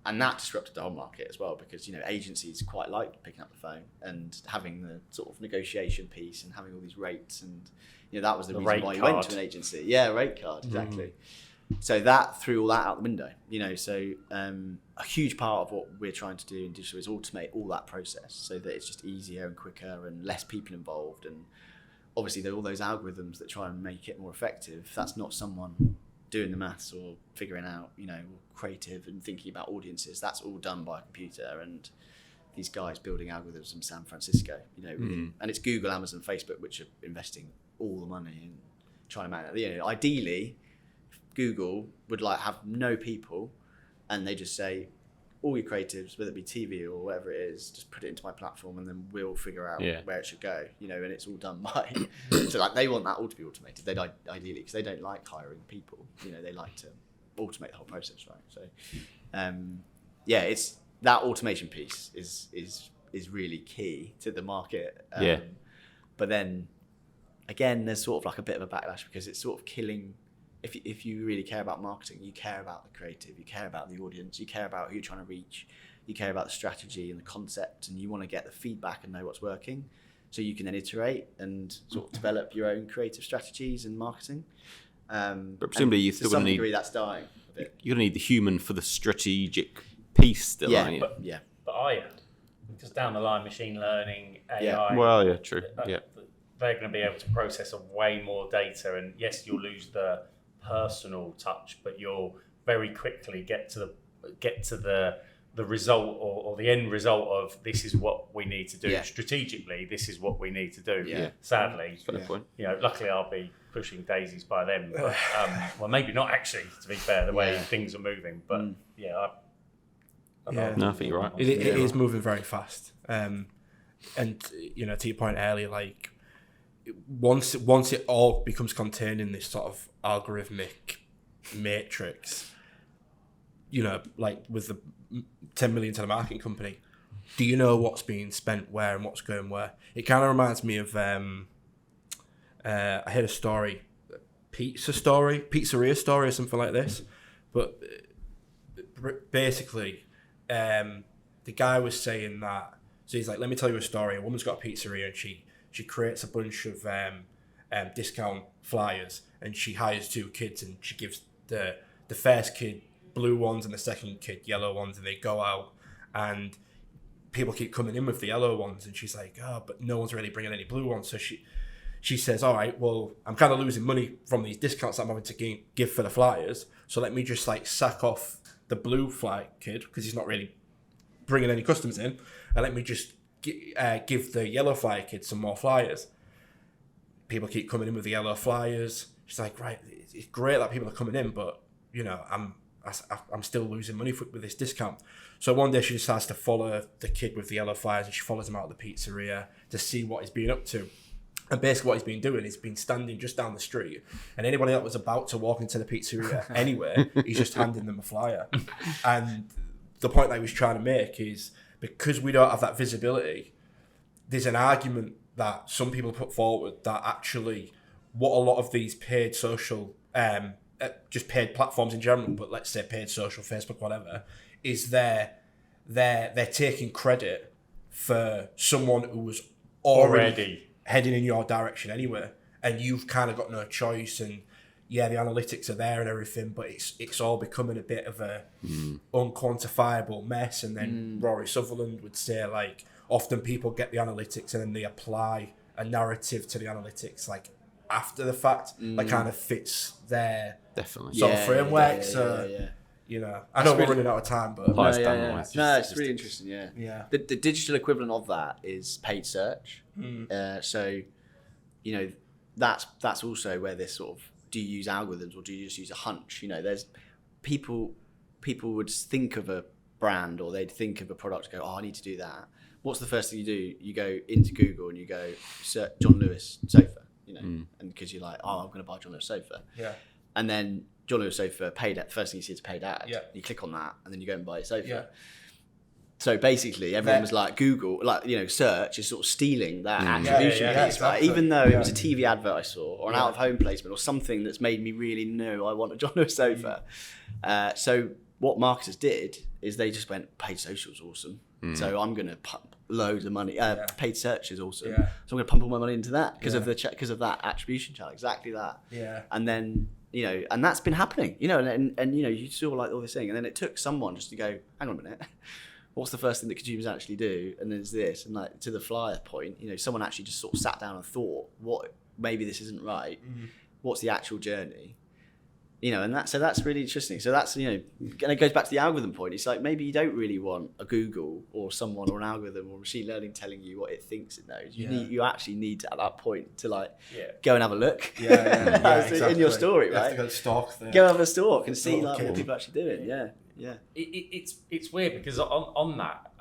And that disrupted the whole market as well, because agencies quite like picking up the phone and having the sort of negotiation piece and having all these rates, and that was the reason why you went to an agency. Rate card, exactly. So that threw all that out the window. So a huge part of what we're trying to do in digital is automate all that process so that it's just easier and quicker and less people involved. And obviously there are all those algorithms that try and make it more effective. That's not someone doing the maths or figuring out, creative and thinking about audiences. That's all done by a computer, and these guys building algorithms in San Francisco, and it's Google, Amazon, Facebook which are investing all the money in trying to manage it. Ideally, Google would have no people, and they just say, all your creatives, whether it be TV or whatever it is, just put it into my platform, and then we'll figure out where it should go. And it's all done by. So they want that all to be automated. They ideally, because they don't like hiring people. They like to automate the whole process, right? So, it's that automation piece is really key to the market. But then again, there's sort of like a bit of a backlash because it's sort of killing. If you really care about marketing, you care about the creative, you care about the audience, you care about who you're trying to reach, you care about the strategy and the concept, and you want to get the feedback and know what's working, so you can then iterate and sort of develop your own creative strategies and marketing. But presumably, you still to some need degree that's dying a bit. you're gonna need the human for the strategic piece still, Yeah, aren't you? But are you? Because down the line, machine learning, AI, Yeah. Well, yeah, true. Yeah. they're going to be able to process way more data, and yes, you'll lose the personal touch, but you'll very quickly get to the result or the end result of this is what we need to do strategically. This is what we need to do. Yeah. Sadly, Fair point. luckily I'll be pushing daisies by then. But, well, maybe not actually. To be fair, the way things are moving, but No, I think you're right. It is moving very fast. And to your point earlier, like once it all becomes contained in this sort of algorithmic matrix, like with the 10 million to the marketing company, do you know what's being spent where and what's going where? It kind of reminds me of I heard a story, pizzeria story or something like this, but basically the guy was saying that, so he's like, let me tell you a story. A woman's got a pizzeria and she creates a bunch of discount flyers, and she hires 2 kids, and she gives the first kid blue ones and the second kid yellow ones, and they go out and people keep coming in with the yellow ones, and she's like, oh, but no one's really bringing any blue ones. So she says, all right, well, I'm kind of losing money from these discounts I'm having to give for the flyers, so let me just like sack off the blue fly kid because he's not really bringing any customers in, and let me just give the yellow flyer kid some more flyers. People keep coming in with the yellow flyers. She's like, right, it's great that people are coming in, but I'm still losing money with this discount. So one day she decides to follow the kid with the yellow flyers, and she follows him out of the pizzeria to see what he's been up to. And basically what he's been doing is been standing just down the street, and anybody that was about to walk into the pizzeria anyway, he's just handing them a flyer. And the point that he was trying to make is, because we don't have that visibility, there's an argument that some people put forward that actually what a lot of these paid social, just paid platforms in general, but let's say paid social, Facebook, whatever, is they're taking credit for someone who was already heading in your direction anyway, and you've kind of got no choice. And yeah, the analytics are there and everything, but it's all becoming a bit of a unquantifiable mess. And then Rory Sutherland would say, like, often people get the analytics and then they apply a narrative to the analytics like after the fact that kind of fits their Definitely. sort of framework. I know we're running out of time, but No, it's really interesting. Yeah. The digital equivalent of that is paid search. So, that's also where this sort of, do you use algorithms or do you just use a hunch? There's people would think of a brand or they'd think of a product, go, oh, I need to do that. What's the first thing you do? You go into Google and you go search John Lewis sofa, and because you're like, oh, I'm going to buy John Lewis sofa. Yeah. And then John Lewis sofa paid ad. First thing you see is a paid ad. Yeah. You click on that and then you go and buy a sofa. Yeah. So basically, everyone was like, Google, search is sort of stealing that attribution piece, right? exactly. Even though it was a TV advert I saw, or an out-of-home placement, or something that's made me really know I want a John Lewis sofa. So what marketers did is they just went, paid social is awesome. So I'm going to pump loads of money. Paid search is awesome. Yeah. So I'm going to pump all my money into that because of that attribution channel. Exactly that. Yeah. And then, and that's been happening, and you saw like all this thing, and then it took someone just to go, hang on a minute. What's the first thing that consumers actually do? And then there's this, and like to the flyer point, someone actually just sort of sat down and thought, what, maybe this isn't right. What's the actual journey? And that's really interesting. So that's, and it goes back to the algorithm point. It's like, maybe you don't really want a Google or someone or an algorithm or machine learning telling you what it thinks it knows. You actually need to, at that point, to go and have a look. Exactly. In your story, you right? have to go stalk the... Go have a stalk and see what people are actually doing. Yeah. It's weird because on that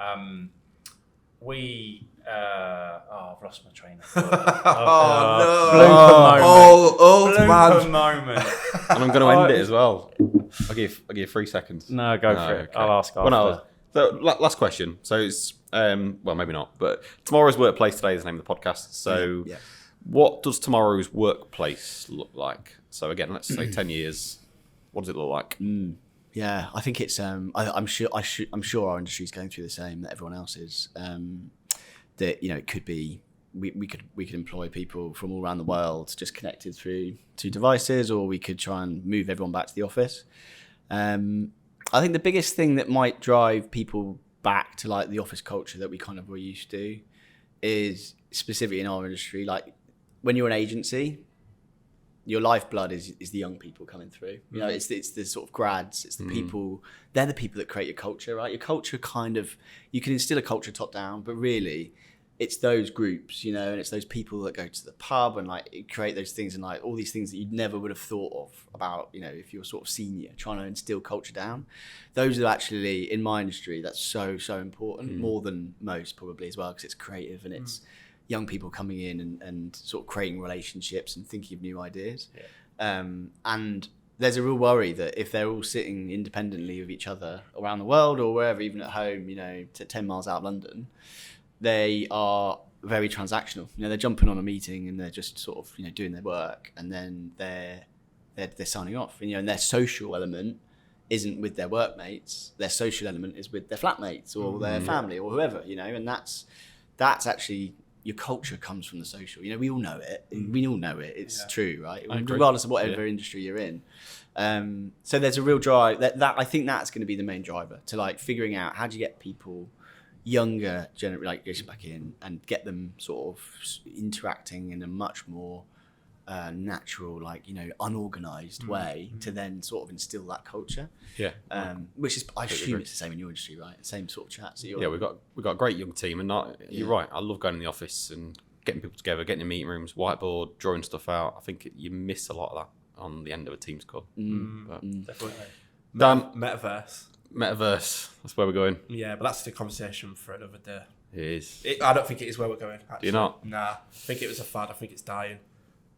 we I've lost my train of thought. Old moment. And I'm going to end it as well. I'll give you 3 seconds. No, go for it. Okay. I'll ask after. So last question. So it's Well, maybe not, but Tomorrow's Workplace today is the name of the podcast. So what does tomorrow's workplace look like? So again, let's say 10 years. What does it look like? Yeah, I think it's. I'm sure our industry is going through the same that everyone else is. That it could be we could employ people from all around the world just connected through to devices, or we could try and move everyone back to the office. I think the biggest thing that might drive people back to like the office culture that we kind of were used to is specifically in our industry. Like when you're an agency, your lifeblood is the young people coming through. It's the sort of grads. It's the people. They're the people that create your culture, right? Your culture you can instill a culture top down, but really, it's those groups, and it's those people that go to the pub and like create those things and like all these things that you never would have thought of about, if you're sort of senior trying to instill culture down. Those are actually, in my industry, that's so important, more than most probably as well, because it's creative and it's young people coming in and sort of creating relationships and thinking of new ideas. And there's a real worry that if they're all sitting independently of each other around the world or wherever, even at home, 10 miles out of London, they are very transactional. They're jumping on a meeting and they're just sort of, doing their work, and then they're signing off. And their social element isn't with their workmates. Their social element is with their flatmates or their family or whoever. And that's actually, your culture comes from the social. We all know it. We all know it. It's true, right? Regardless of whatever industry you're in. So there's a real drive. That I think that's going to be the main driver to like figuring out how do you get people younger generation back in and get them sort of interacting in a much more natural, unorganized way to then sort of instill that culture. Which is, I assume it's the same in your industry, right? Same sort of chats. We've got a great young team, and you're right. I love going in the office and getting people together, getting in meeting rooms, whiteboard, drawing stuff out. I think you miss a lot of that on the end of a Teams call. Definitely. Dan, Metaverse. That's where we're going. Yeah, but that's the conversation for another day. It is. I don't think it is where we're going, actually. Do you not? Nah. I think it was a fad. I think it's dying.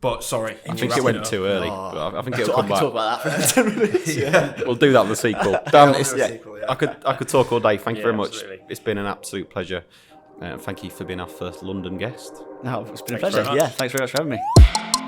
But sorry. I think it went too early. But I think it'll come back. I can talk about that for 10 minutes. We'll do that in the sequel. Dan, Sequel, yeah. I could talk all day. Thank you very much. Absolutely. It's been an absolute pleasure. Thank you for being our first London guest. No, it's been a Thanks pleasure. very much. Yeah, thanks very much for having me.